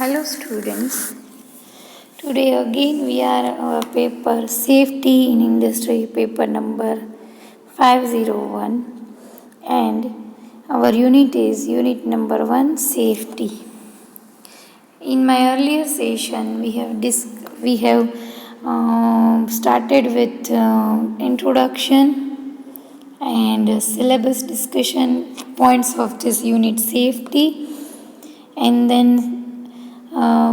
Hello students, today again we are our paper Safety in Industry, paper number 501, and our unit is unit number 1, Safety. In my earlier session we have started with introduction and syllabus discussion points of this unit Safety, and then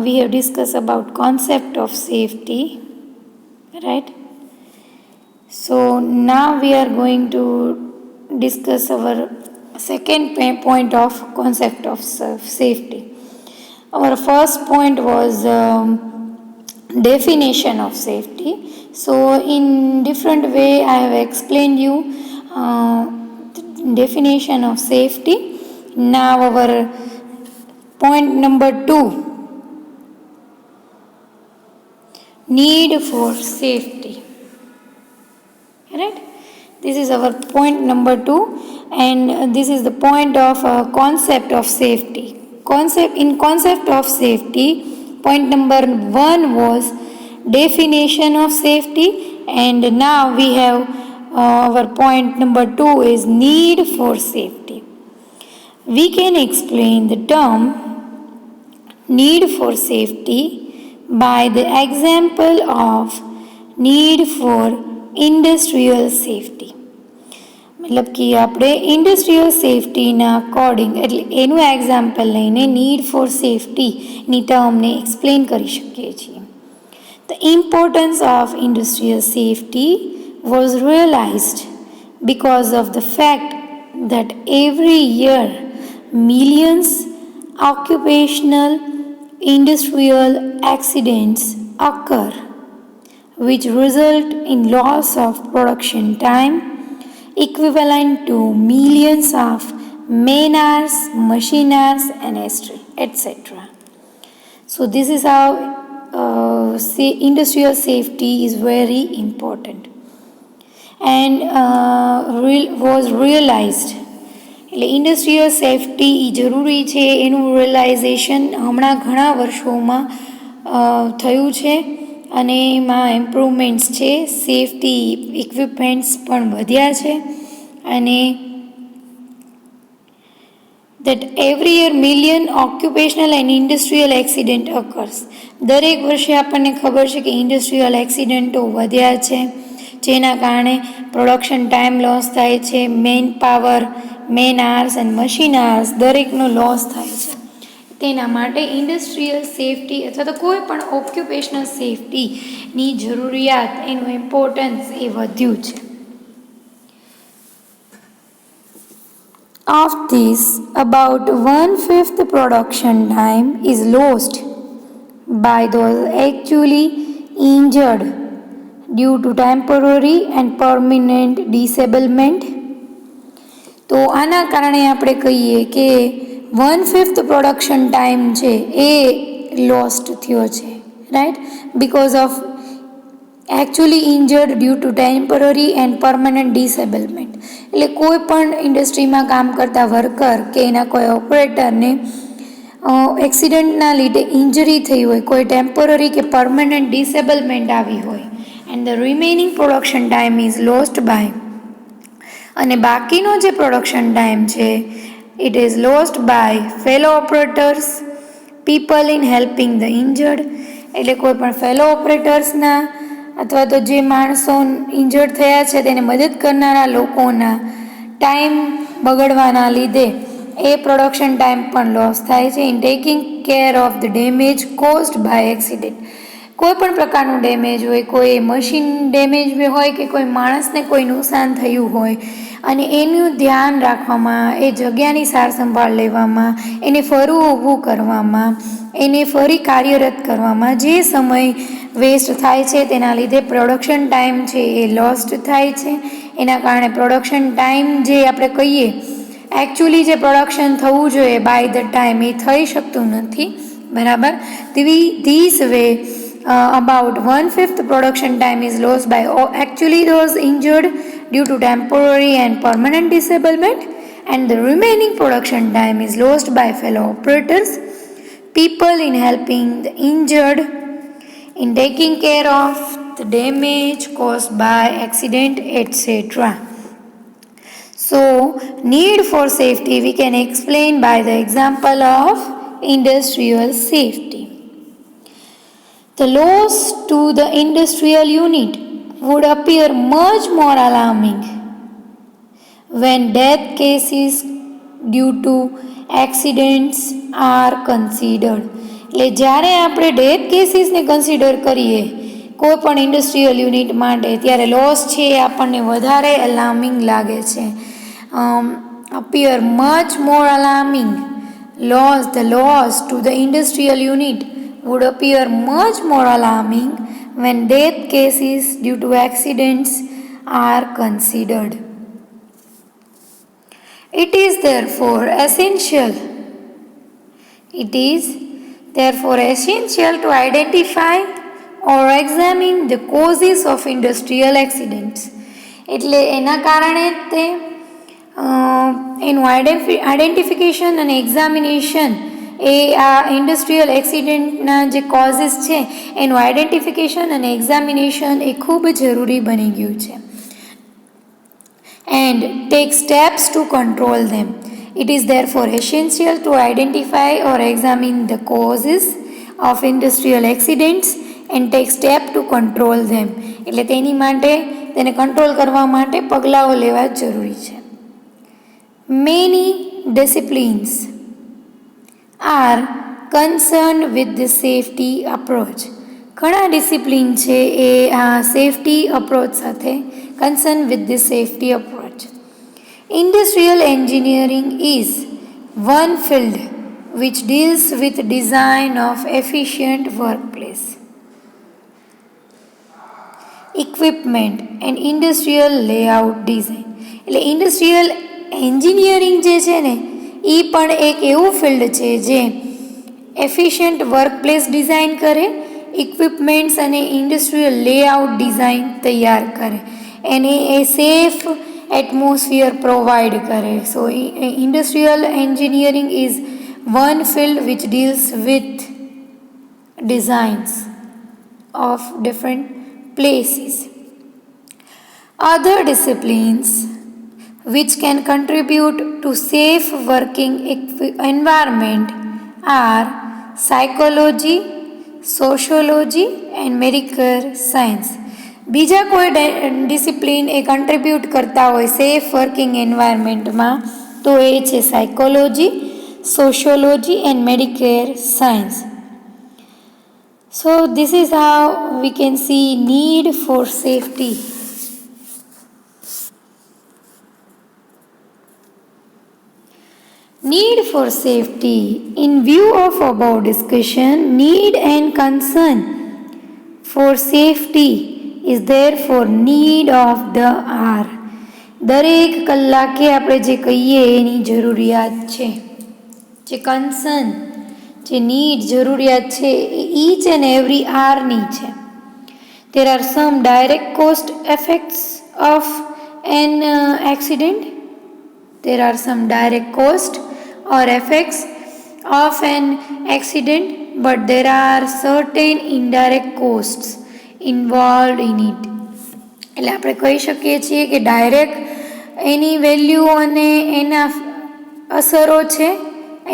we have discussed about concept of safety, right? So now we are going to discuss our second point of concept of safety. Our first point was definition of safety. So in different way I have explained you definition of safety. Now our point number 2, need for safety, right? This is our point number 2, and this is the point of concept of safety. Concept of safety, point number 1 was definition of safety, and now we have our point number 2 is need for safety. We can explain the term need for safety by the example of need for industrial safety. मतलब कि આપણે industrial સેફટીના according એટલે એનું example લઈને need four સેફટીની ટર્મને explain કરી શકીએ છીએ. The importance of industrial safety was realized because of the fact that every year millions occupational industrial accidents occur which result in loss of production time equivalent to millions of man hours, machine hours and etc. So this is how industrial safety is very important and was realized. એટલે industrial safety એ જરૂરી છે એનું realisation હમણાં ઘણા વર્ષોમાં થયું છે અને એમાં ઇમ્પ્રુવમેન્ટ્સ છે, સેફટી ઇક્વિપમેન્ટ્સ પણ વધ્યા છે અને that every year million occupational and industrial accident occurs. દરેક વર્ષે આપણને ખબર છે કે ઇન્ડસ્ટ્રીયલ એક્સિડન્ટો વધ્યા છે જેના કારણે પ્રોડક્શન ટાઈમ લોસ થાય છે, man power, man hours and machine hours દરેકનો લોસ થાય છે. તેના માટે ઇન્ડસ્ટ્રીયલ સેફટી અથવા તો કોઈ પણ ઓક્યુપેશનલ સેફટીની જરૂરિયાત, એનું ઇમ્પોર્ટન્સ એ વધ્યું છે. Of this, about 1/5 production time is lost by those actually injured due to temporary and permanent disablement. તો આના કારણે આપણે કહીએ કે 1/5 પ્રોડક્શન ટાઈમ છે એ લોસ્ટ થયો છે, right, because of actually injured due to temporary and permanent disablement. એટલે કોઈ પણ ઇન્ડસ્ટ્રીમાં કામ કરતા વર્કર કે એના કોઈ ઓપરેટરને એક્સિડન્ટના લીધે ઇન્જરી થઈ હોય, કોઈ ટેમ્પરરી કે પરમનન્ટ ડિસેબલમેન્ટ આવી હોય, and the remaining production time is lost by, અને બાકીનો જે પ્રોડક્શન ટાઈમ છે it is lost by fellow operators, people in helping the injured. એટલે કોઈ પણ ફેલો ઓપરેટર્સના અથવા તો જે માણસો ઇન્જર્ડ થયા છે તેને મદદ કરનારા લોકોના ટાઈમ બગડવાના લીધે એ પ્રોડક્શન ટાઈમ પણ લોસ થાય છે. In taking care of the damage caused by accident. કોઈ પણ પ્રકારનું ડેમેજ હોય, કોઈ મશીન ડેમેજ હોય કે કોઈ માણસને કોઈ નુકસાન થયું હોય, અને એનું ધ્યાન રાખવામાં, એ જગ્યાની સાર સંભાળ લેવામાં, એને ફરું ઊભું કરવામાં, એને ફરી કાર્યરત કરવામાં જે સમય વેસ્ટ થાય છે તેના લીધે પ્રોડક્શન ટાઈમ છે એ લોસ્ટ થાય છે. એના કારણે પ્રોડક્શન ટાઈમ જે આપણે કહીએ એકચ્યુઅલી જે પ્રોડક્શન થવું જોઈએ બાય ધ ટાઈમ એ થઈ શકતું નથી, બરાબર. This way about 1/5 production time is lost by actually those injured due to temporary and permanent disablement, and the remaining production time is lost by fellow operators, people, in helping the injured, in taking care of the damage caused by accident, etc. So, need for safety we can explain by the example of industrial safety. The loss to the industrial unit would appear much more alarming when death cases due to accidents are considered. એટલે જ્યારે આપણે death કેસીસને consider કરીએ કોઈ પણ industrial unit માટે ત્યારે loss છે એ આપણને વધારે અલાર્મિંગ લાગે છે. Appear much more અલાર્મિંગ the loss to the industrial unit would appear much more alarming when death cases due to accidents are considered. It is therefore essential to identify or examine the causes of industrial accidents. એટલે એના કારણે તે એનું identification અને examination એ આ industrial એક્સિડન્ટના જે causes છે એનું આઈડેન્ટિફિકેશન અને એક્ઝામિનેશન એ ખૂબ જરૂરી બની ગયું છે. And take steps to control them. It is therefore essential to identify or examine the causes of industrial accidents and take steps to control them. એટલે તેની માટે તેને કંટ્રોલ કરવા માટે પગલાઓ લેવા જરૂરી છે. Many disciplines are concerned with the safety approach. ઘણા ડિસિપ્લિન છે એ આ સેફટી અપ્રોચ સાથે concerned with the safety approach. Industrial engineering is one field which deals with design of efficient workplace, equipment and industrial layout design. એટલે industrial engineering જે છે ને એ પણ એક એવું ફિલ્ડ છે જે એફિશિયન્ટ વર્કપ્લેસ ડિઝાઇન કરે, ઇક્વિપમેન્ટ્સ અને ઇન્ડસ્ટ્રીયલ લેઆઉટ ડિઝાઇન તૈયાર કરે એને એ સેફ એટમોસ્ફિયર પ્રોવાઈડ કરે. So industrial engineering is one field which deals with designs of different places. Other disciplines which can contribute to safe working environment are psychology, sociology and medical science. બીજા કોઈ discipline એ contribute કરતા હોય safe working એન્વાયરમેન્ટમાં તો એ છે psychology, sociology and Medicare science. So this is how we can see need for safety. Need for safety. In view of above discussion, need and concern for safety is therefore need of the hour. દરેક કલાકે આપણે જે કહીએ એની જરૂરિયાત છે, જે concern, જે need જરૂરિયાત છે એ each and every hourની છે. There are some direct cost effects of an accident. There are some direct cost or effects of an accident, but there are certain indirect costs involved in it. એટલે આપણે કહી શકીએ છીએ કે direct એની value અને એના અસરો છે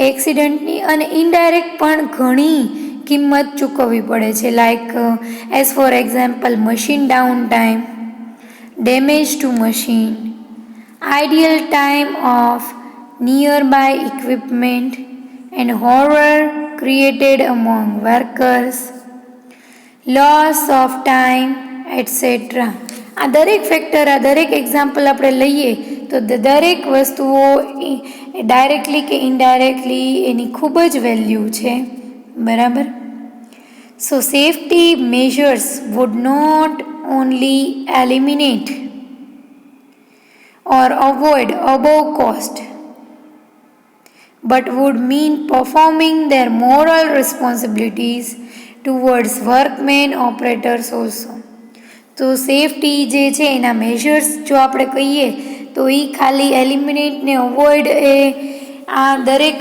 એક્સિડન્ટની, અને ઇનડાયરેક્ટ પણ ઘણી કિંમત ચૂકવવી પડે છે. Like as for example machine down time, damage two machine, ideal time of nearby equipment and horror created among workers, loss of time, etc. આ દરેક ફેક્ટર, આ દરેક એક્ઝામ્પલ આપણે લઈએ તો દરેક વસ્તુઓ ડાયરેક્ટલી કે ઇનડાયરેક્ટલી એની ખૂબ જ વેલ્યુ છે, બરાબર. So safety measures would not only eliminate or avoid above cost, but would mean performing their moral responsibilities towards workmen operators also. તો સેફટી જે છે એના મેજર્સ જો આપણે કહીએ તો એ ખાલી એલિમિનેટ ને અવોઇડ એ આ દરેક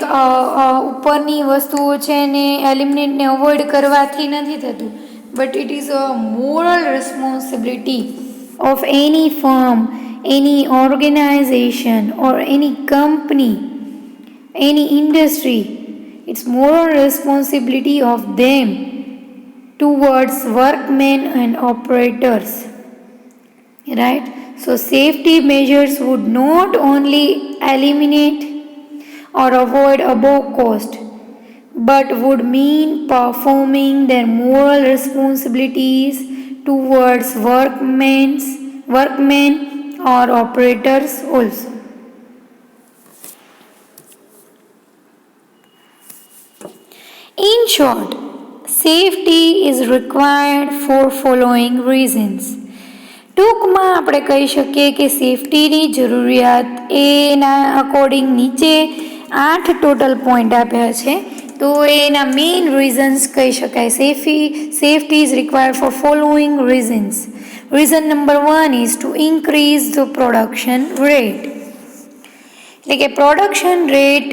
ઉપરની વસ્તુઓ છે એને એલિમિનેટને અવોઇડ કરવાથી નથી થતું, but it is a moral responsibility of any firm, any organization, or any company, any industry. It's moral responsibility of them towards workmen and operators. Right? So, safety measures would not only eliminate or avoid above cost, but would mean performing their moral responsibilities towards workmen or operators also. In short, safety is required for following reasons. ટૂંકમાં આપણે કહી શકીએ કે સેફટીની જરૂરિયાત એના according નીચે 8 total point આપ્યા છે, તો એના મેઇન રીઝન્સ કહી શકાય. Safety is required four following reasons. Reason number 1 is two increase the production rate. એટલે કે પ્રોડક્શન રેટ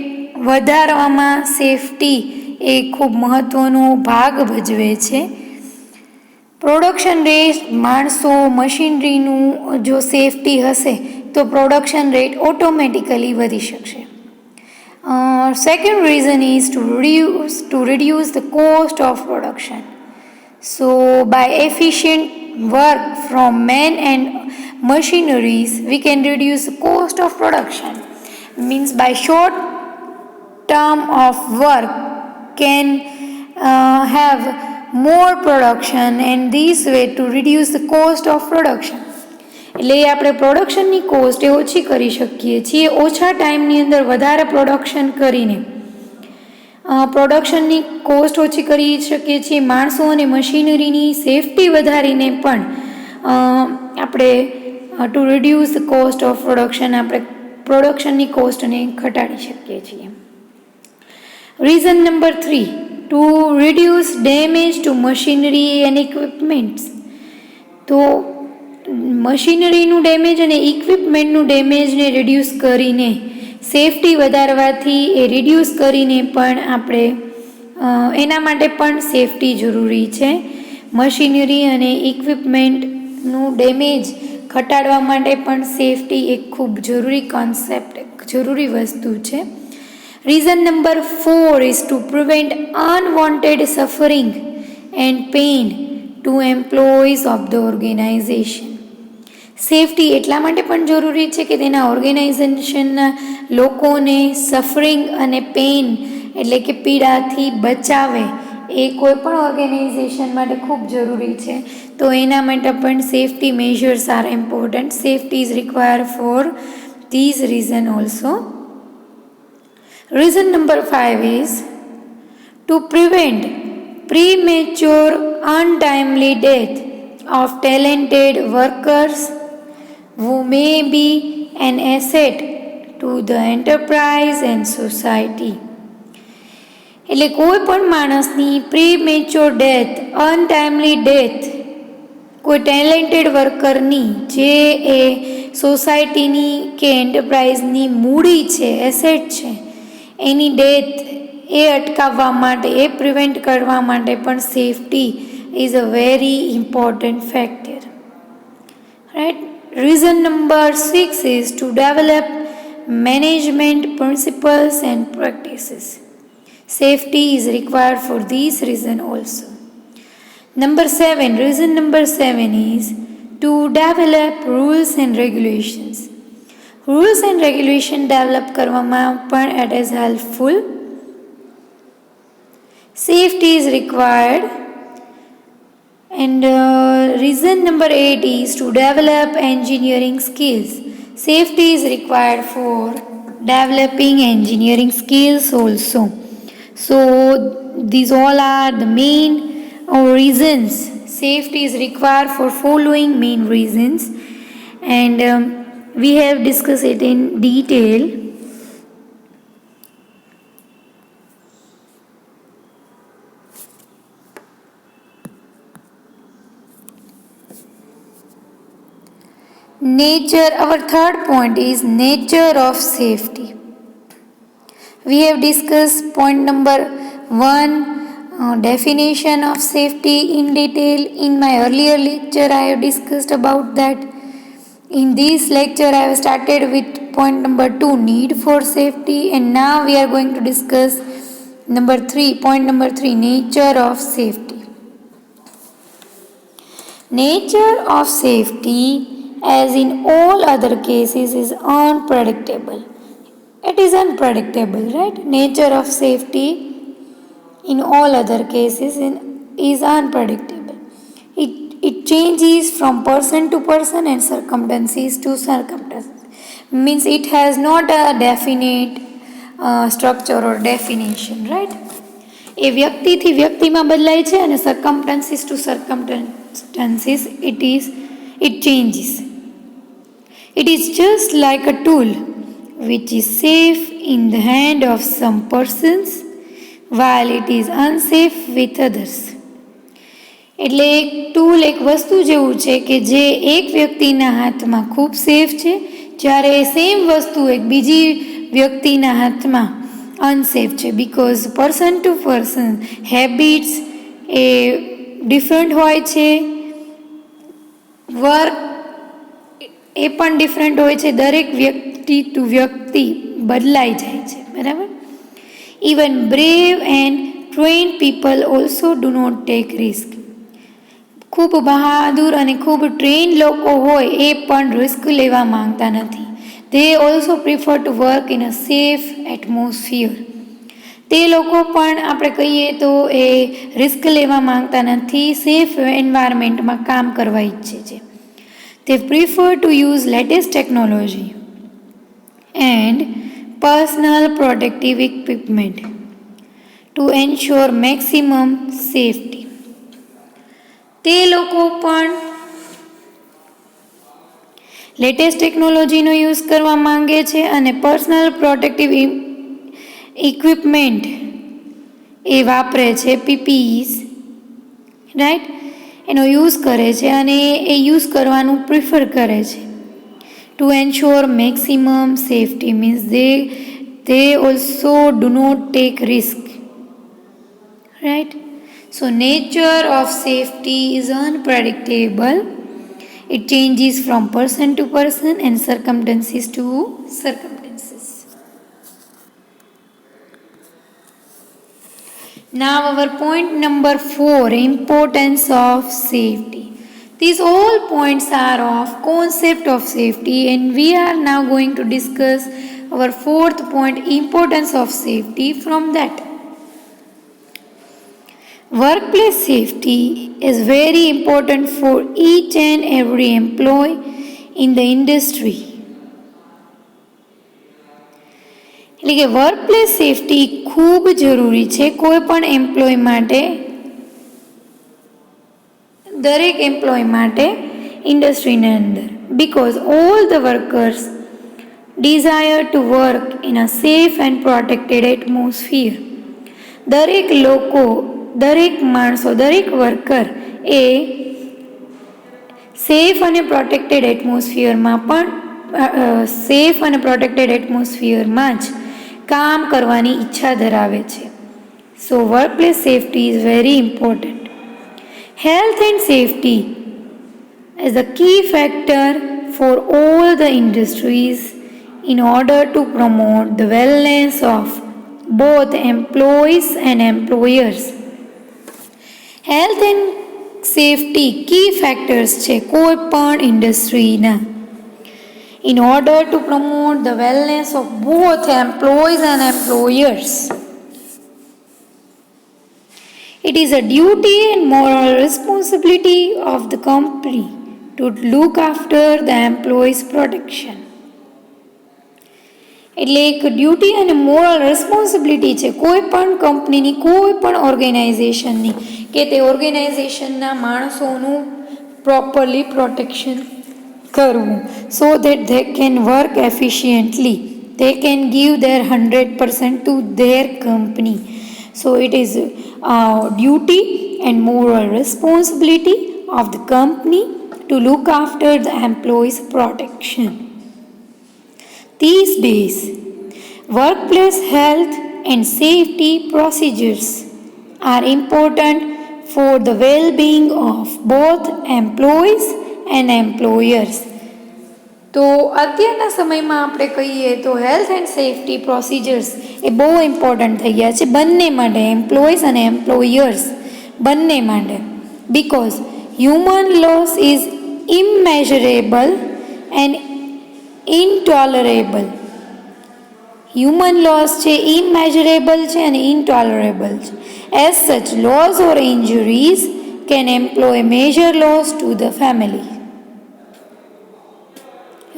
વધારવામાં સેફટી એ ખૂબ મહત્વનો ભાગ ભજવે છે. પ્રોડક્શન રેટ, માણસો, મશીનરીનું જો સેફટી હશે તો પ્રોડક્શન રેટ ઓટોમેટિકલી વધી શકશે. Second reason is to reduce the cost of production. So by efficient work from men and machineries, we can reduce the cost of production. Means by short term of work can have more production, and this way to reduce the cost of production. એટલે આપણે પ્રોડક્શનની cost એ ઓછી કરી શકીએ છીએ ઓછા ટાઈમની અંદર વધારે પ્રોડક્શન કરીને. પ્રોડક્શનની કોસ્ટ ઓછી કરી શકીએ છીએ, માણસો અને મશીનરીની સેફટી વધારીને પણ આપણે to reduce the cost of production આપણે પ્રોડક્શનની કોસ્ટને ઘટાડી શકીએ છીએ. Reason number 3, to reduce damage to machinery and equipments. તો મશીનરીનું ડેમેજ અને ઇક્વિપમેન્ટનું ડેમેજને રિડ્યુસ કરીને સેફટી વધારવાથી એ રિડ્યુસ કરીને પણ આપણે એના માટે પણ સેફટી જરૂરી છે. મશીનરી અને ઇક્વિપમેન્ટનું ડેમેજ ઘટાડવા માટે પણ સેફટી એક ખૂબ જરૂરી કોન્સેપ્ટ, જરૂરી વસ્તુ છે. Reason number 4 is to prevent unwanted suffering and pain to employees of the organization. Safety એટલા માટે પણ જરૂરી છે કે તેના ઓર્ગેનાઇઝેશનના લોકોને સફરિંગ અને પેઇન એટલે કે પીડાથી બચાવે. એ કોઈ પણ ઓર્ગેનાઇઝેશન માટે ખૂબ જરૂરી છે, તો એના માટે પણ safety measures are important. Safety is required for these reason also. Reason number 5 is to prevent premature untimely death of talented workers who may be an asset to the enterprise and society. એટલે કોઈ પણ માણસની premature death, અનટાઈમલી death કોઈ talented વર્કરની જે એ સોસાયટીની કે એન્ટરપ્રાઇઝની મૂડી છે, એસેટ છે, એની ડેથ એ અટકાવવા માટે, એ પ્રિવેન્ટ કરવા માટે પણ safety is a very important factor. Right. Reason number 6 is to develop management principles and practices. Safety is required for this reason also. Reason number 7 is to develop rules and regulations. Rules and regulation develop કરવામાં પણ it is helpful. Safety is required. And reason number 8 is to develop engineering skills. Safety is required for developing engineering skills also. So these all are the main reasons. Safety is required for following main reasons, and we have discussed it in detail. Nature, our third point is nature of safety. We have discussed point number 1, definition of safety in detail. In my earlier lecture I have discussed about that. In this lecture I have started with point number 2, need for safety, and now we are going to discuss point number 3, nature of safety. Nature of safety, as in all other cases, is unpredictable. It is unpredictable, right? Nature of safety in all other cases is unpredictable. It changes from person to person and circumstances to circumstances. Means it has not a definite structure or definition, right? એ વ્યક્તિથી વ્યક્તિમાં બદલાય છે અને circumstances to circumstances it changes. It is just like a tool which is safe in the hand of some persons while it is unsafe with others. એટલે એક tool, એક વસ્તુ જેવું છે કે જે એક વ્યક્તિના હાથમાં ખૂબ સેફ છે, જ્યારે સેમ વસ્તુ એક બીજી વ્યક્તિના હાથમાં અનસેફ છે. Because person to person habits A different હોય છે, વર્ક એ પણ ડિફરન્ટ હોય છે, દરેક વ્યક્તિ ટુ વ્યક્તિ બદલાઈ જાય છે, બરાબર. Even brave and trained people also do not take risk. ખૂબ બહાદુર અને ખૂબ ટ્રેન લોકો હોય એ પણ રિસ્ક લેવા માંગતા નથી. They also prefer to work in a safe atmosphere. તે લોકો પણ આપણે કહીએ તો એ રિસ્ક લેવા માંગતા નથી, સેફ એન્વાયરમેન્ટમાં કામ કરવા ઈચ્છે છે. They prefer to use latest technology and personal protective equipment to ensure maximum safety. તે લોકો પણ લેટેસ્ટ ટેકનોલોજીનો યુઝ કરવા માંગે છે અને પર્સનલ પ્રોટેક્ટિવ ઇક્વિપમેન્ટ એ વાપરે છે, પીપીઈસ, રાઈટ, એનો યુઝ કરે છે અને એ યુઝ કરવાનું પ્રિફર કરે છે. Two ensure maximum safety means they also do not take risk, right? So nature of safety is unpredictable. It changes from person to person and circumstances to circumstances. Now our point number 4, importance of safety. These all points are of concept of safety, and we are now going to discuss our 4th point, importance of safety from that. Workplace safety is very important for each and every employee in the industry. એટલે કે workplace safety ખૂબ જરૂરી છે કોઈ પણ employ માટે, દરેક employ માટે ઇન્ડસ્ટ્રીના અંદર. Because all the workers desire to work in a safe and protected atmosphere. દરેક લોકો, દરેક માણસો, દરેક વર્કર એ સેફ અને પ્રોટેક્ટેડ એટમોસ્ફિયરમાં જ કામ કરવાની ઈચ્છા ધરાવે છે. So workplace safety is very important. Health and safety is the key factor for all the industries in order to promote the wellness of both employees and employers. Health and safety key factors છે કોઈ પણ ઇન્ડસ્ટ્રીના, in order to promote the wellness of both employees and employers. It is a duty and moral responsibility of the company to look after the employees' protection. એટલે એક duty અને moral responsibility છે કોઈ પણ કંપનીની, કોઈ પણ ઓર્ગેનાઇઝેશનની, કે તે ઓર્ગેનાઇઝેશનના માણસોનું પ્રોપરલી પ્રોટેક્શન કરવું, so that they can work efficiently, they can give their 100% to their company. So it is a duty and moral responsibility of the company to look after the employees' protection. These days, workplace health and safety procedures are important for the well-being of both employees and employers. તો અત્યારના સમયમાં આપણે કહીએ તો health and safety procedures એ બહુ important થઈ ગયા છે બંને માટે, એમ્પ્લોઈઝ અને એમ્પ્લોયર્સ બંને માટે. Because human loss is immeasurable and intolerable. Human loss છે ઇમેઝરેબલ છે અને ઇનટોલરેબલ છે. As such loss or injuries can employ major loss to the family.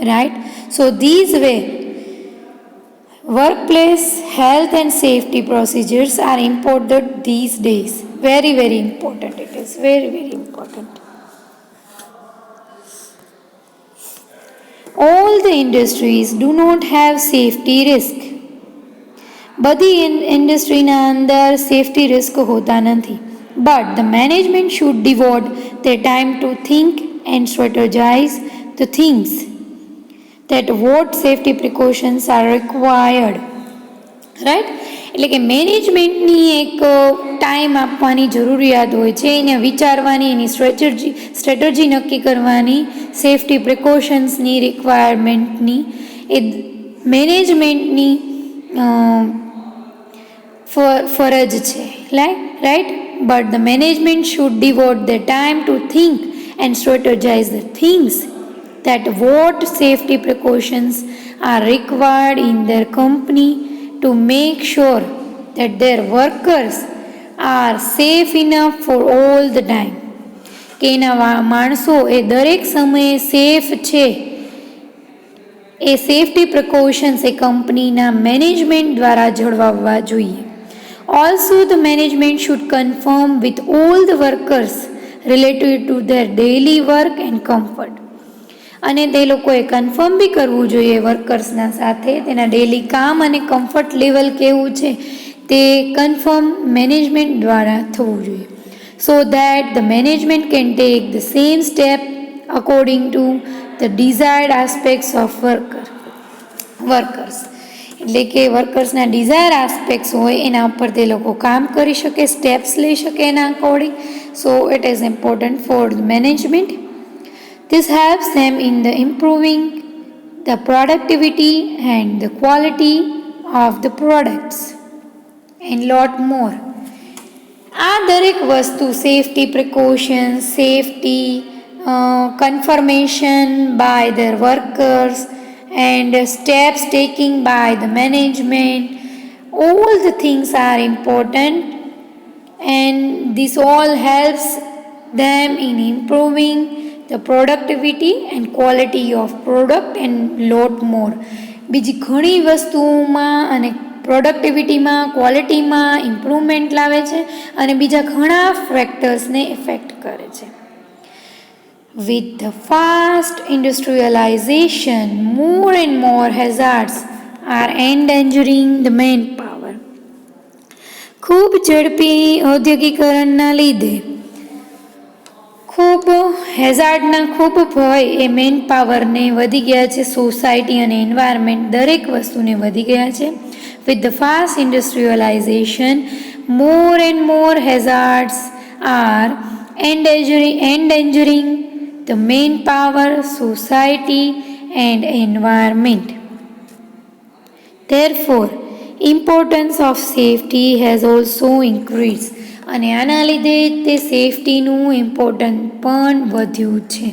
Right? So these way workplace health and safety procedures are important these days. Very, very important. It is very, very important. All the industries do not have safety risk. બધી ઇન્ડસ્ટ્રીના અંદર safety risk હોતા નથી. But the management should devote their time to think and strategize the things that what safety precautions are required. Right? એટલે કે મેનેજમેન્ટની એક time આપવાની જરૂરિયાત હોય છે, એને વિચારવાની, એની સ્ટ્રેટર્જી નક્કી કરવાની, સેફટી પ્રિકોશન્સની રિક્વાયરમેન્ટની એ મેનેજમેન્ટની ફરજ છે. Right? But the management should devote the time to think and strategize the things that what safety precautions are required in their company to make sure that their workers are safe enough for all the time. કે એના માણસો એ દરેક સમયે safe છે. એ safety precautions એ કંપનીના management દ્વારા જળવાવવા જોઈએ. Also the management should confirm with all the workers related to there daily work and comfort. અને તે લોકોએ કન્ફર્મ બી કરવું જોઈએ વર્કર્સના સાથે તેના ડેલી કામ અને કમ્ફર્ટ લેવલ કેવું છે તે કન્ફર્મ મેનેજમેન્ટ દ્વારા થવું જોઈએ. So that the management can take the same step according to the desired aspects of workers. એટલે કે વર્કર્સના ડિઝાયર આસ્પેક્ટ્સ હોય એના ઉપર તે લોકો કામ કરી શકે, સ્ટેપ્સ લઈ શકે એના according. So it is important for the management. This helps them in the improving the productivity and the quality of the products and lot more. આ દરેક વસ્તુ safety precautions, safety confirmation by their workers and steps taken by the management, all the things are important and this all helps them in improving the productivity and quality of product and lot more. બીજી ઘણી વસ્તુઓમાં અને પ્રોડક્ટિવિટીમાં, ક્વોલિટીમાં improvement લાવે છે અને બીજા ઘણા ફેક્ટર્સને ઇફેક્ટ કરે છે. With the fast industrialization, more and more hazards are endangering the manpower. ખૂબ ઝડપી ઔદ્યોગિકરણના લીધે ખૂબ હેઝાર્ડના ખૂબ ભય એ મેન પાવરને વધી ગયા છે. સોસાયટી અને એન્વાયરમેન્ટ દરેક વસ્તુને વધી ગયા છે. With the fast industrialisation more and more hazards are endangering the main power, society and environment. Therefore, importance of safety has also increased. અને આના લીધે તે સેફટીનું ઇમ્પોર્ટન્ટ પણ વધ્યું છે.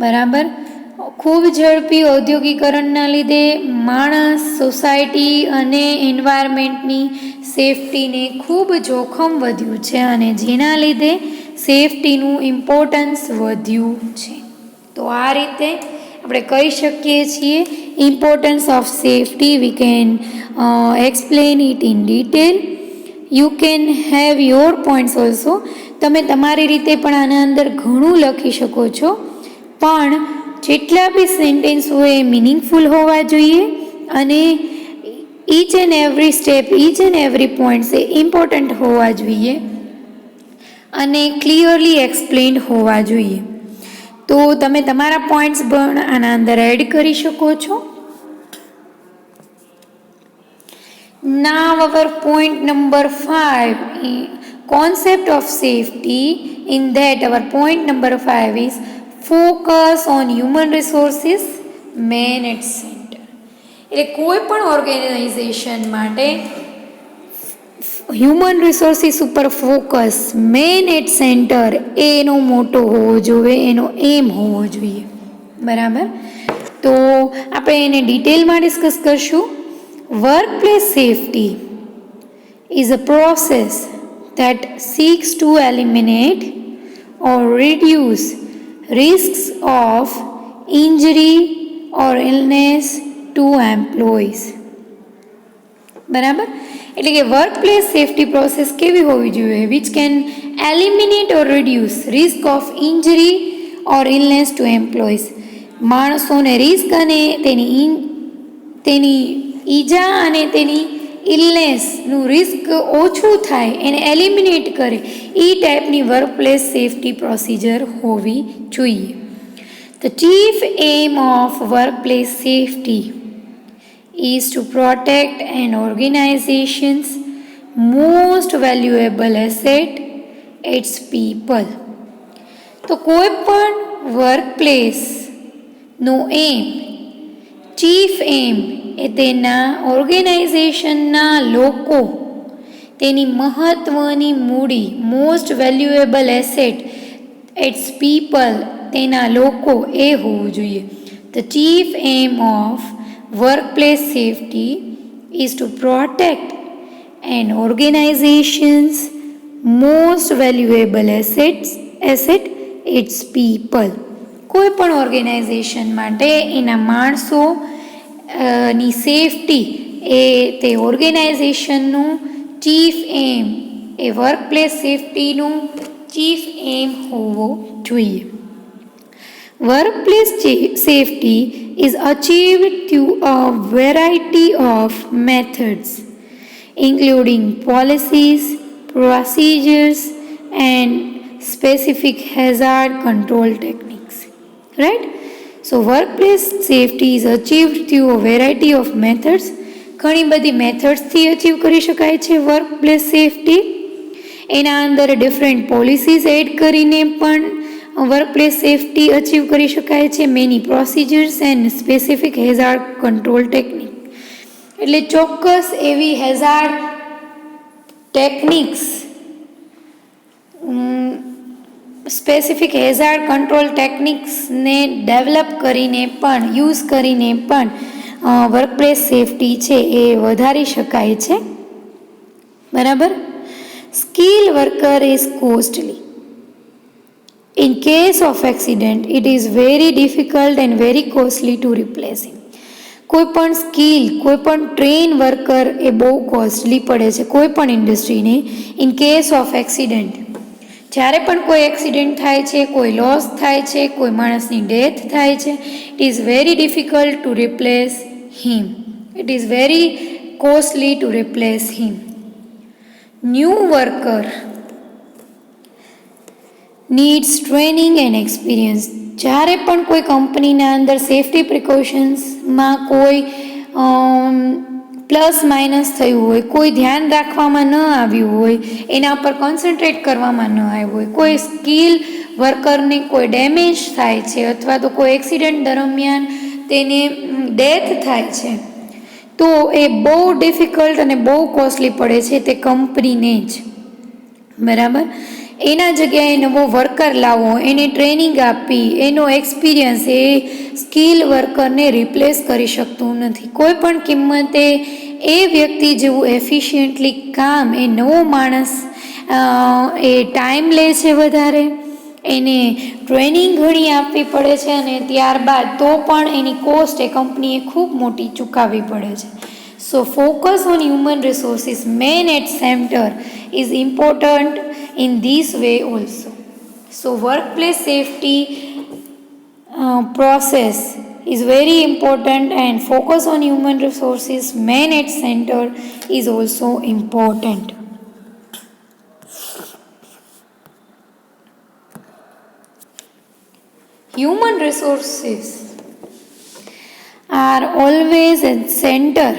બરાબર? ખૂબ ઝડપી ઔદ્યોગિકરણના લીધે માણસ, સોસાયટી અને એન્વાયરમેન્ટની સેફટીને ખૂબ જોખમ વધ્યું છે અને જેના લીધે સેફટીનું ઇમ્પોર્ટન્સ વધ્યું છે. તો આ રીતે આપણે કહી શકીએ છીએ importance of safety. We can explain it in detail. You can have your points also. તમે તમારી રીતે પણ આના અંદર ઘણું લખી શકો છો, પણ જેટલા બી સેન્ટેન્સ હોય એ મિનિંગફુલ હોવા જોઈએ અને each and every step, each and every points A important હોવા જોઈએ અને ક્લિયરલી એક્સપ્લેન્ડ હોવા જોઈએ. તો તમે તમારા પોઈન્ટ્સ પણ આના અંદર એડ કરી શકો છો. Now our point number 5, concept of safety. In that our point number 5 is focus on human resources, man at center. એટલે કોઈ પણ ઓર્ગેનાઇઝેશન માટે હ્યુમન રિસોર્સિસ ઉપર ફોકસ, મેન એટ સેન્ટર એનો મોટો હોવો જોઈએ, એનો એમ હોવો જોઈએ. બરાબર. તો આપણે એને ડિટેલમાં ડિસ્કસ કરશું. Workplace safety is a process that seeks to eliminate or reduce risks of injury or illness to employees. બરાબર. એટલે કે વર્કપ્લેસ સેફટી પ્રોસેસ કેવી હોવી જોઈએ? Which can eliminate or reduce risk of injury or illness to employees. માણસોને risk અને તેની ઈજા અને તેની ઇલનેસનું રિસ્ક ઓછું થાય, એને એલિમિનેટ કરે, એ ટાઈપની વર્કપ્લેસ સેફટી પ્રોસિજર હોવી જોઈએ. The chief aim of workplace safety is to protect an organization's most valuable asset, its people. તો કોઈ પણ વર્કપ્લેસનો એમ, ચીફ એમ એ તેના ઓર્ગેનાઇઝેશનના લોકો, તેની મહત્ત્વની મૂડી, most valuable asset, it's people, તેના લોકો એ હોવું જોઈએ. The chief aim of workplace safety is to protect an organization's most valuable asset, its people. કોઈ પણ ઓર્ગેનાઇઝેશન માટે એના માણસો ની સેફટી એ તે ઓર્ગેનાઇઝેશનનું ચીફ એમ, એ વર્કપ્લેસ સેફટીનું ચીફ એમ હોવો જોઈએ. Workplace safety is achieved through a variety of methods, including policies, procedures, and specific hazard control techniques. Right? So, workplace safety is achieved through a variety of methods. ઘણી બધી મેથડ્સથી achieve કરી શકાય છે workplace safety. એના અંદર different policies add કરીને પણ workplace safety achieve કરી શકાય છે. Many procedures and specific hazard control technique, એટલે ચોક્કસ એવી hazard techniques, specific hazard control ટેકનિક્સને ડેવલપ કરીને પણ, યુઝ કરીને પણ વર્કપ્લેસ સેફટી છે એ વધારી શકાય છે. બરાબર. Skill worker is costly. In case of accident, it is very difficult and very costly to replace him. કોઈ પણ સ્કિલ, કોઈ પણ ટ્રેન વર્કર એ બહુ કોસ્ટલી પડે છે કોઈ પણ ઇન્ડસ્ટ્રીને. ઇન કેસ ઓફ એક્સિડન્ટ, જ્યારે પણ કોઈ એક્સિડન્ટ થાય છે, કોઈ લોસ થાય છે, કોઈ માણસની ડેથ થાય છે, it is very difficult to replace him. It is very costly to replace him. New worker needs training and experience. જ્યારે પણ કોઈ કંપનીના અંદર સેફટી પ્રિકોશન્સમાં કોઈ પ્લસ માઇનસ થયું હોય, કોઈ ધ્યાન રાખવામાં ન આવ્યું હોય, એના પર કોન્સન્ટ્રેટ કરવામાં ન આવ્યું હોય, કોઈ સ્કિલ વર્કરને કોઈ ડેમેજ થાય છે અથવા તો કોઈ એક્સિડન્ટ દરમિયાન તેને ડેથ થાય છે, તો એ બહુ ડિફિકલ્ટ અને બહુ કોસ્ટલી પડે છે તે કંપનીને જ. બરાબર. એના જગ્યાએ નવો વર્કર લાવો, એને ટ્રેનિંગ આપી, એનો એક્સપિરિયન્સ એ સ્કિલ વર્કરને રિપ્લેસ કરી શકતું નથી. કોઈ પણ કિંમતે એ વ્યક્તિ જેવું એફિશિયન્ટલી કામ એ નવો માણસ એ ટાઈમ લે છે વધારે, એને ટ્રેનિંગ ઘણી આપવી પડે છે અને ત્યારબાદ તો પણ એની કોસ્ટ એ કંપનીએ ખૂબ મોટી ચૂકવવી પડે છે. So focus on human resources, man at center, is important in this way also. So workplace safety process is very important, and focus on human resources, man at center, is also important. Human resources are always at center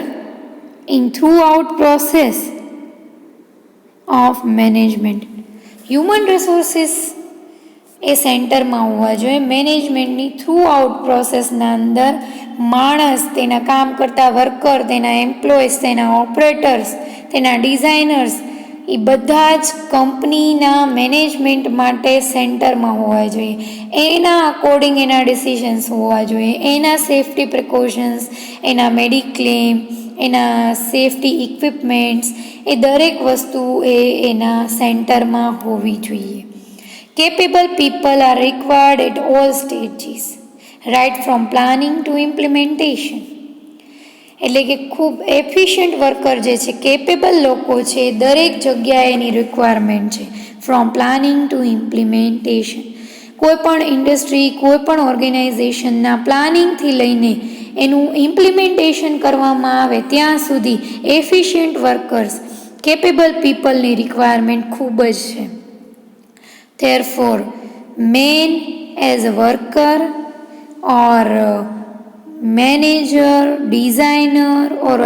in throughout process of management. Human resources એ સેન્ટરમાં હોવા જોઈએ. મેનેજમેન્ટની through out પ્રોસેસના અંદર માણસ, તેના કામ કરતા વર્કર, તેના એમ્પ્લોઈઝ, તેના ઓપરેટર્સ, તેના ડિઝાઇનર્સ, એ બધા જ કંપનીના મેનેજમેન્ટ માટે સેન્ટરમાં હોવા જોઈએ. એના અકોર્ડિંગ એના ડિસિઝન્સ હોવા જોઈએ. એના સેફટી પ્રિકોશન્સ, એના મેડિક્લેમ, એના સેફટી ઇક્વિપમેન્ટ્સ, એ દરેક વસ્તુ એના સેન્ટરમાં હોવી જોઈએ. Capable people are required at all stages, right from planning to implementation. એટલે કે ખૂબ એફિશિયન્ટ વર્કર જે છે, કેપેબલ લોકો છે, દરેક જગ્યાએ એની રિક્વાયરમેન્ટ છે, ફ્રોમ પ્લાનિંગ ટુ ઇમ્પ્લિમેન્ટેશન. કોઈ પણ ઇન્ડસ્ટ્રી, કોઈ પણ ઓર્ગેનાઇઝેશનના પ્લાનિંગથી લઈને એનું ઇમ્પ્લિમેન્ટેશન કરવામાં આવે ત્યાં સુધી એફિશિયન્ટ વર્કર્સ, કેપેબલ પીપલની રિક્વાયરમેન્ટ ખૂબ જ છે. Therefore, man as a worker or manager, designer or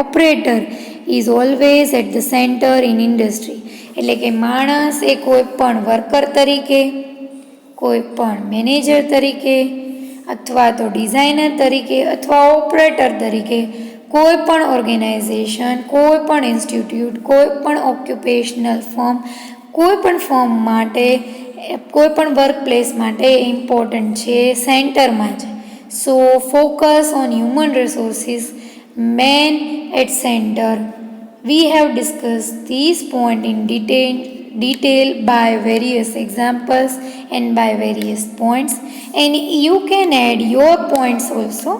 operator is always at the center in industry. એટલે કે માણસ એ કોઈ પણ વર્કર તરીકે, કોઈ પણ મેનેજર તરીકે, અથવા તો ડિઝાઇનર તરીકે, અથવા ઓપરેટર તરીકે કોઈ પણ ઓર્ગેનાઇઝેશન, કોઈ પણ ઇન્સ્ટિટ્યૂટ, કોઈ પણ ઓક્યુપેશનલ ફર્મ, કોઈ પણ ફર્મ માટે, કોઈ પણ વર્ક પ્લેસ માટે ઇમ્પોર્ટન્ટ છે, સેન્ટરમાં છે. So focus on human resources, man at centre. We have discussed these points in detail by various examples and by various points, and you can add your points also.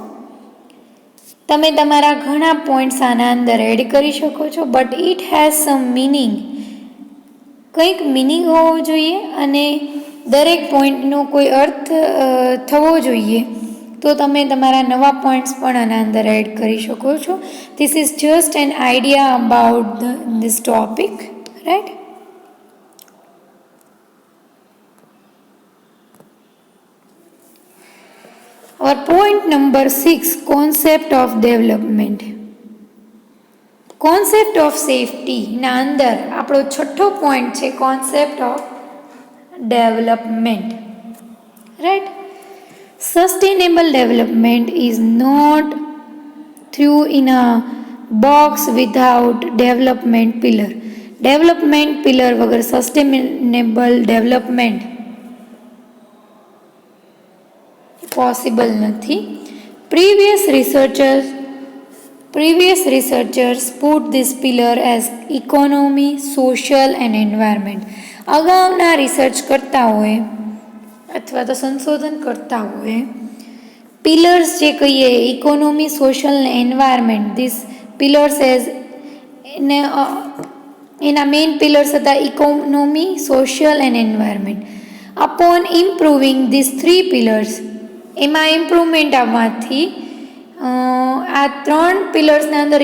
તમે તમારા ઘણા points આના અંદર add કરી શકો છો, but it has some meaning. કંઈક meaning હોવો જોઈએ અને દરેક પોઈન્ટનો કોઈ અર્થ થવો જોઈએ. તો તમે તમારા નવા પોઈન્ટ્સ પણ આના અંદર એડ કરી શકો છો. This is just an idea about this topic, right? Our point number 6, concept of development. Concept of સેફટીના અંદર આપણો છઠ્ઠો પોઈન્ટ છે concept of development, right? Sustainable development is not through in a box without development pillar. Development pillar વગર sustainable development possible નથી. Previous researchers put this pillar as economy, social and environment. અગાઉના research કરતાઓએ અથવા તો સંશોધન કરતાઓએ pillars જે કહીએ, ઇકોનોમી, સોશિયલ અને એન્વાયરમેન્ટ, ધીસ પિલર્સ એઝ એના મેઇન પિલર્સ હતા economy, social and environment. Upon improving this 3 pillars, એમાં ઇમ્પ્રુવમેન્ટ આવવાથી, આ 3 પિલર્સના અંદર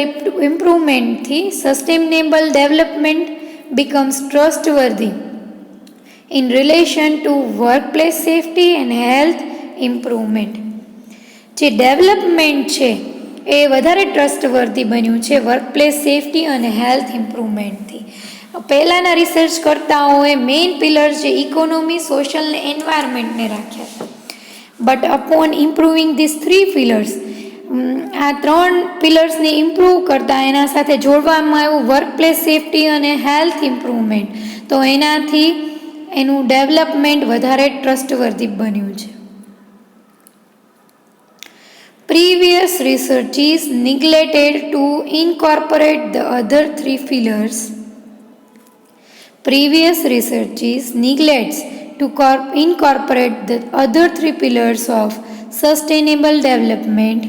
ઇમ્પ્રુવમેન્ટથી sustainable development becomes trustworthy in relation to workplace safety and health improvement. જે ડેવલપમેન્ટ છે એ વધારે ટ્રસ્ટવર્ધી બન્યું છે વર્કપ્લેસ સેફટી અને હેલ્થ ઇમ્પ્રુવમેન્ટથી. પહેલાંના રિસર્ચ કરતાઓએ મેઇન પિલર્સ જે ઇકોનોમી, સોશિયલ અને એન્વાયરમેન્ટને રાખ્યા હતા. But upon improving this 3 pillars, આ 3 પિલર્સને ઇમ્પ્રૂવ કરતાં એના સાથે જોડવામાં આવ્યું વર્કપ્લેસ સેફટી અને હેલ્થ ઇમ્પ્રુવમેન્ટ, તો એનાથી એનું ડેવલપમેન્ટ વધારે ટ્રસ્ટવર્ધી બન્યું છે. Previous researches neglected to incorporate the other 3 pillars. Previous researches neglects to incorporate the other 3 pillars of sustainable development,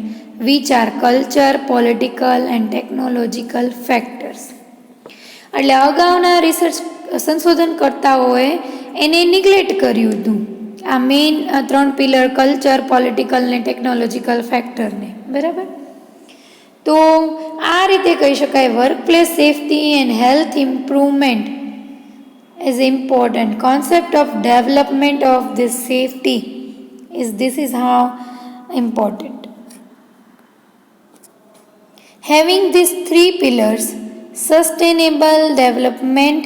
which are culture, political and technological factors. એટલે અગાઉના research સંશોધનકર્તાઓએ એને neglect કર્યું હતું, આ મેઇન 3 પિલર, કલ્ચર, પોલિટિકલ ને technological ફેક્ટરને, બરાબર? તો આ રીતે કહી શકાય workplace safety and health improvement is important. Concept of development of this safety this is how important. Having these three pillars, sustainable development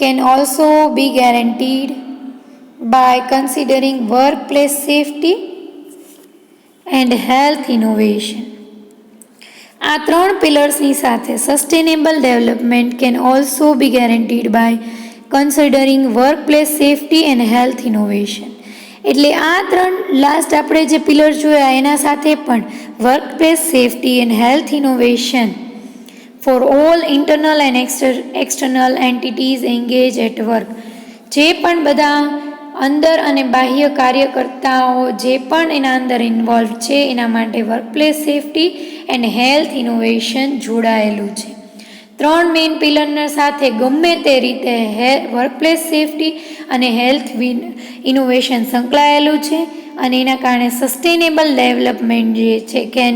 can also be guaranteed by considering workplace safety and health innovation. આ ત્રણ પિલર્સની સાથે sustainable development can also be guaranteed by considering workplace safety and health innovation. એટલે આ ત્રણ last આપણે જે pillar જોયા એના સાથે પણ workplace safety and health innovation for all internal and external entities engage at work, જે પણ બધા અંદર અને બાહ્ય કાર્યકર્તાઓ જે પણ એના અંદર ઇન્વોલ્વ છે એના માટે workplace safety and health innovation જોડાયેલું છે. ત્રણ મેઇન પિલરના સાથે ગમે તે રીતે વર્કપ્લેસ સેફટી અને હેલ્થ ઇનોવેશન સંકળાયેલું છે અને એના કારણે સસ્ટેનેબલ ડેવલપમેન્ટ જે છે can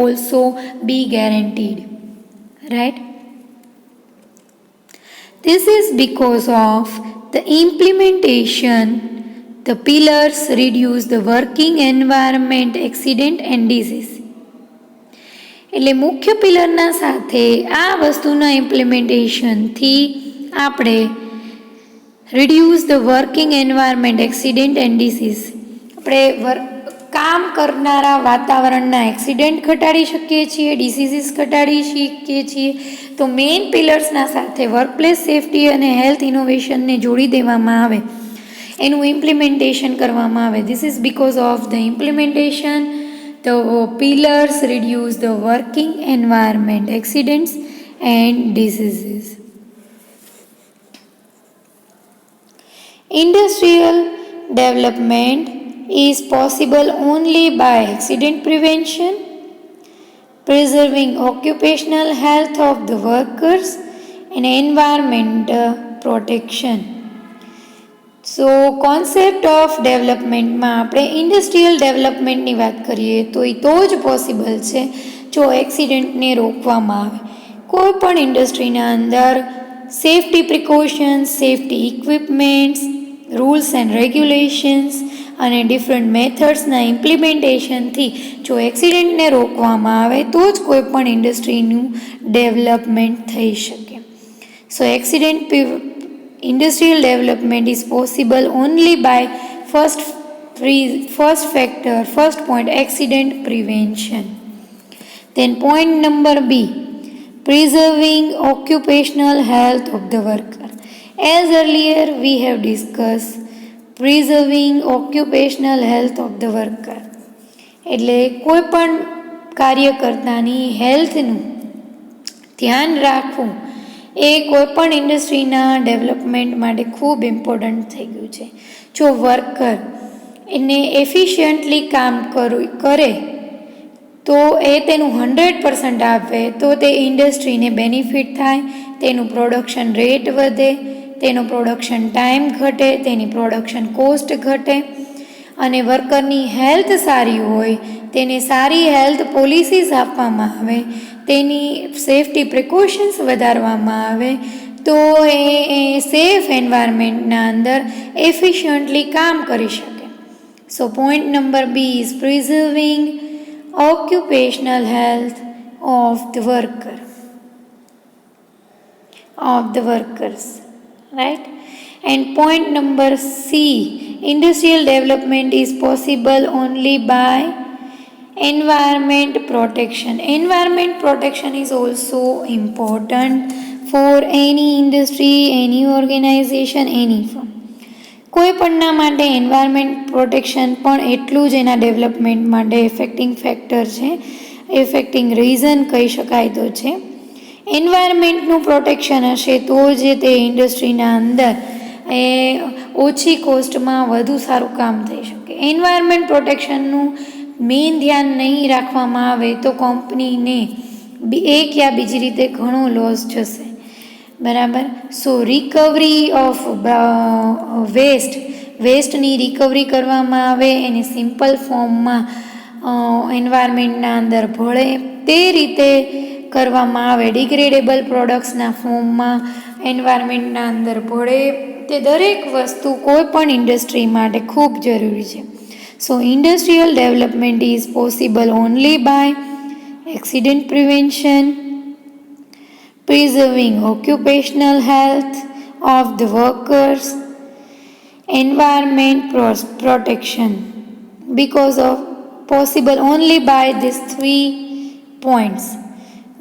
also be guaranteed. Right. This is because of the implementation, the pillars reduce the working environment, accident and disease. એટલે મુખ્ય પિલરના સાથે આ વસ્તુના ઇમ્પ્લિમેન્ટેશનથી આપણે reduce the working environment, accident and disease, આપણે કામ કરનારા વાતાવરણના એક્સિડન્ટ ઘટાડી શકીએ છીએ, ડિસીઝીસ ઘટાડી શકીએ છીએ. તો મેઇન પિલર્સના સાથે વર્કપ્લેસ સેફટી અને હેલ્થ ઇનોવેશનને જોડી દેવામાં આવે, એનું ઇમ્પ્લિમેન્ટેશન કરવામાં આવે. This is because of the implementation the pillars reduce the working environment, accidents and diseases. Industrial development is possible only by accident prevention, preserving occupational health of the workers and environmental protection. So concept of ડેવલપમેન્ટમાં આપણે industrial ડેવલપમેન્ટની વાત કરીએ તો એ તો જ possible છે જો એક્સિડન્ટને રોકવામાં આવે. કોઈ પણ ઇન્ડસ્ટ્રીના અંદર safety precautions, safety equipments, rules and regulations અને ડિફરન્ટ મેથડ્સના ઇમ્પ્લિમેન્ટેશનથી જો એક્સિડન્ટને રોકવામાં આવે તો જ કોઈ પણ ઇન્ડસ્ટ્રીનું ડેવલપમેન્ટ થઈ શકે. સો industrial development is possible only by first point, accident prevention. Then point number B, preserving occupational health of the worker. As earlier we have discussed, preserving occupational health of the worker એટલે કોઈ પણ કાર્યકર્તાની હેલ્થનું ધ્યાન રાખવું એ કોઈપણ ઇન્ડસ્ટ્રીના development માટે ખૂબ important થઈ ગયું છે. જો વર્કર એને એફિશિયન્ટલી કામ કરે તો એ તેનું 100% આપે તો તે ઇન્ડસ્ટ્રીને બેનિફિટ થાય, તેનું પ્રોડક્શન રેટ વધે, તેનો પ્રોડક્શન ટાઈમ ઘટે, તેની પ્રોડક્શન કોસ્ટ ઘટે અને વર્કરની હેલ્થ સારી હોય, તેને સારી હેલ્થ પોલિસીસ આપવામાં આવે, તેની સેફટી પ્રિકોશન્સ વધારવામાં આવે તો એ સેફ એન્વાયરમેન્ટના અંદર એફિશિયન્ટલી કામ કરી શકે. So point number B is preserving occupational health of the workers, right? And point number C, industrial development is possible only by environment protection. Environment protection is also important for any industry, any organization, any firm. કોઈ પણના માટે environment protection પણ એટલું જ એના development માટે એફેક્ટિંગ factor છે, એફેક્ટિંગ reason કહી શકાય તો છે. એન્વાયરમેન્ટનું પ્રોટેક્શન હશે તો જ તે ઇન્ડસ્ટ્રીના અંદર એ ઓછી કોસ્ટમાં વધુ સારું કામ થઈ શકે. એન્વાયરમેન્ટ પ્રોટેક્શનનું મેઇન ધ્યાન નહીં રાખવામાં આવે તો કંપનીને એક યા બીજી રીતે ઘણો લોસ જશે. બરાબર. સો રિકવરી ઓફ વેસ્ટની રિકવરી કરવામાં આવે, એને સિમ્પલ ફોર્મમાં એન્વાયરમેન્ટના અંદર ભળે તે રીતે કરવામાં આવે, ડિગ્રેડેબલ પ્રોડક્ટ્સના ફોર્મમાં એન્વાયરમેન્ટના અંદર ભળે, તે દરેક વસ્તુ કોઈ પણ ઇન્ડસ્ટ્રી માટે ખૂબ જરૂરી છે. So industrial development is possible only by accident prevention, preserving occupational health of the workers, environment protection, because of possible only by these 3 points.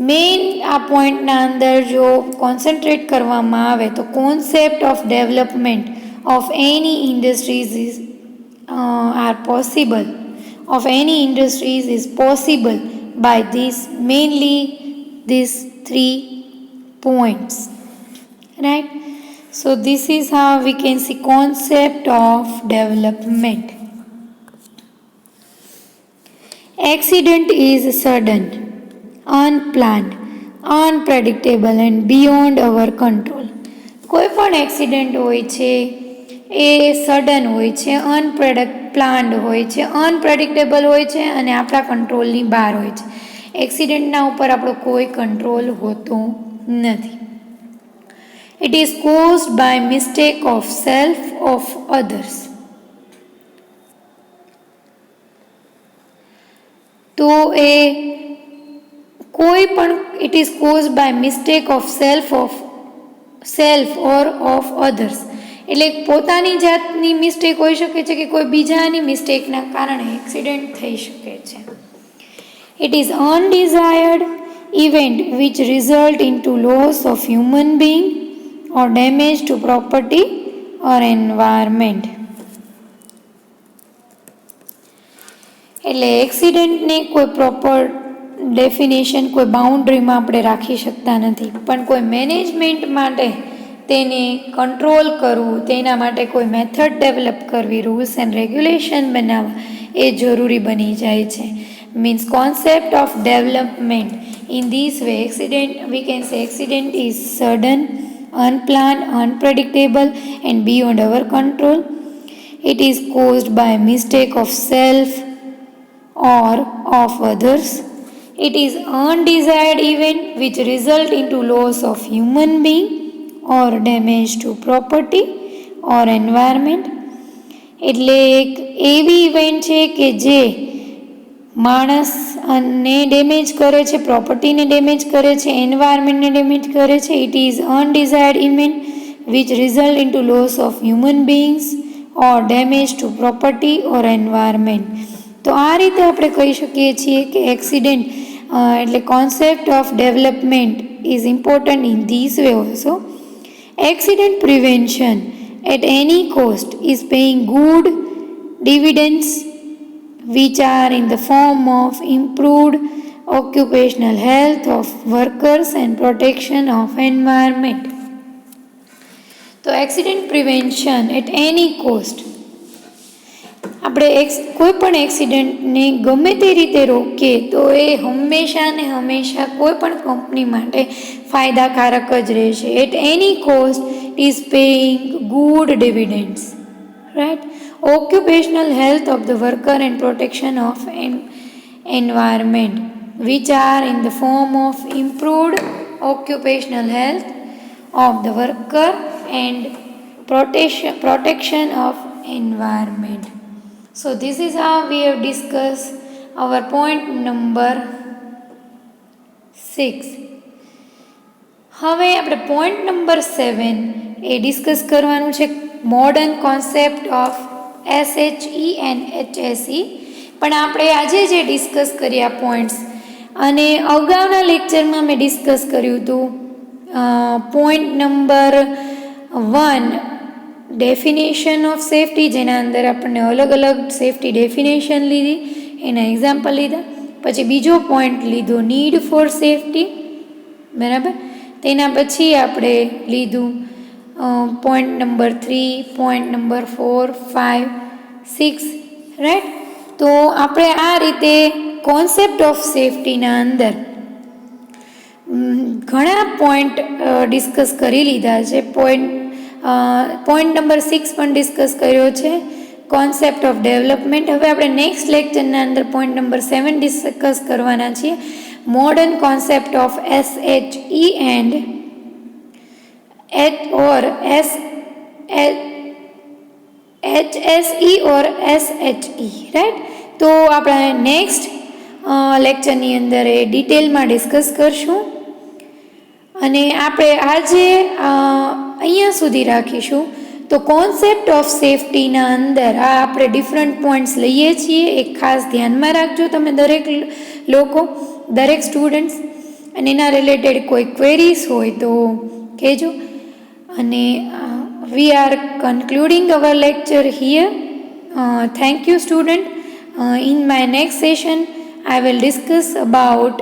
Main આ પોઈન્ટના અંદર જો કોન્સન્ટ્રેટ કરવામાં આવે તો concept of development of any industries is are possible of any industries is possible by this mainly these 3 points, right? So this is how we can see concept of development. Accident is sudden, unplanned, unpredictable and beyond our control. કોઈ પણ accident હોય છે એ sudden હોય છે, planned હોય છે, unpredictable હોય છે અને આપણા કંટ્રોલની બહાર હોય છે. એક્સિડન્ટના ઉપર આપણો કોઈ કંટ્રોલ હોતો નથી. It is caused by mistake of self of others. તો એ કોઈ પણ it is caused by mistake of self or of others, એટલે પોતાની જાતની મિસ્ટેક હોઈ શકે છે કે કોઈ બીજાની મિસ્ટેકના કારણે એક્સિડન્ટ થઈ શકે છે. It is undesired event which result in to loss of human being or damage to property or environment. એટલે એક્સિડન્ટને કોઈ પ્રોપર ડેફિનેશન, કોઈ બાઉન્ડ્રીમાં આપણે રાખી શકતા નથી, પણ કોઈ મેનેજમેન્ટ માટે તેને કંટ્રોલ કરવું, તેના માટે કોઈ મેથડ ડેવલપ કરવી, રૂલ્સ એન્ડ રેગ્યુલેશન બનાવવા એ જરૂરી બની જાય છે. Means concept of development in this way accident, we can say accident is sudden, unplanned, unpredictable and beyond our control. It is caused by mistake of self or of others. It is undesired event which result into loss of human being or damage to property or environment. એટલે એક એવી event છે કે જે માણસને damage કરે છે, પ્રોપર્ટીને ડેમેજ કરે છે, એન્વાયરમેન્ટને ડેમેજ કરે છે. It is undesired event which result in to loss of human beings or damage to property or environment. તો આ રીતે આપણે કહી શકીએ છીએ કે એક્સિડન્ટ એટલે concept of development is important in this way also. Accident prevention at any cost is paying good dividends which are in the form of improved occupational health of workers and protection of environment. તો accident prevention at any cost, આપણે કોઈ પણ એક્સિડન્ટને ગમે તે રીતે રોકીએ તો એ હંમેશા કોઈ પણ કંપની માટે ફાયદાકારક જ રહેશે. At any cost is paying good dividends, right. Occupational health of the worker and protection of environment which are in the form of improved occupational health of the worker and protection of environment. So this is how we have discussed our point number 6. હવે આપણે point number 7 એ discuss કરવાનું છે, modern concept of SHE and HSE. પણ આપણે આજે જે discuss કર્યા points, અને અગાઉના લેક્ચરમાં મેં ડિસ્કસ કર્યું હતું point number 1 definition of safety, જેના અંદર આપણને અલગ અલગ સેફ્ટી ડેફિનેશન લીધી, એના એક્ઝામ્પલ લીધા. પછી બીજો પોઈન્ટ લીધો નીડ ફોર સેફ્ટી, બરાબર. તેના પછી આપણે લીધું point number 3, point number 4, 5, 6, right. તો આપણે આ રીતે કોન્સેપ્ટ ઓફ સેફ્ટીના અંદર ઘણા પોઈન્ટ ડિસ્કસ કરી લીધા છે. પોઈન્ટ નંબર 6 પણ ડિસ્કસ કર્યો છે, કોન્સેપ્ટ ઓફ ડેવલપમેન્ટ. હવે આપણે નેક્સ્ટ લેક્ચરના અંદર પોઈન્ટ નંબર 7 ડિસ્કસ કરવાના છીએ, modern concept of SHE and HSE or SHE, right. તો આપણે નેક્સ્ટ લેક્ચરની અંદર એ ડિટેલમાં ડિસ્કસ કરશું. અને આપણે આજે અહીંયા સુધી રાખીશું. તો કોન્સેપ્ટ ઓફ સેફટીના અંદર આ આપણે ડિફરન્ટ પોઈન્ટ્સ લઈએ છીએ. એક ખાસ ધ્યાનમાં રાખજો તમે દરેક સ્ટુડન્ટ્સ. અને એના રિલેટેડ કોઈ ક્વેરીઝ હોય તો કહેજો. અને we are concluding our lecture here. Thank you student. In my next session I will discuss about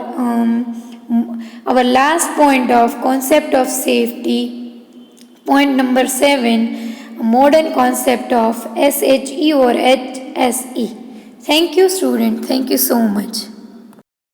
our last point of concept of safety, point number 7, modern concept of SHE or HSE. Thank you student, thank you so much.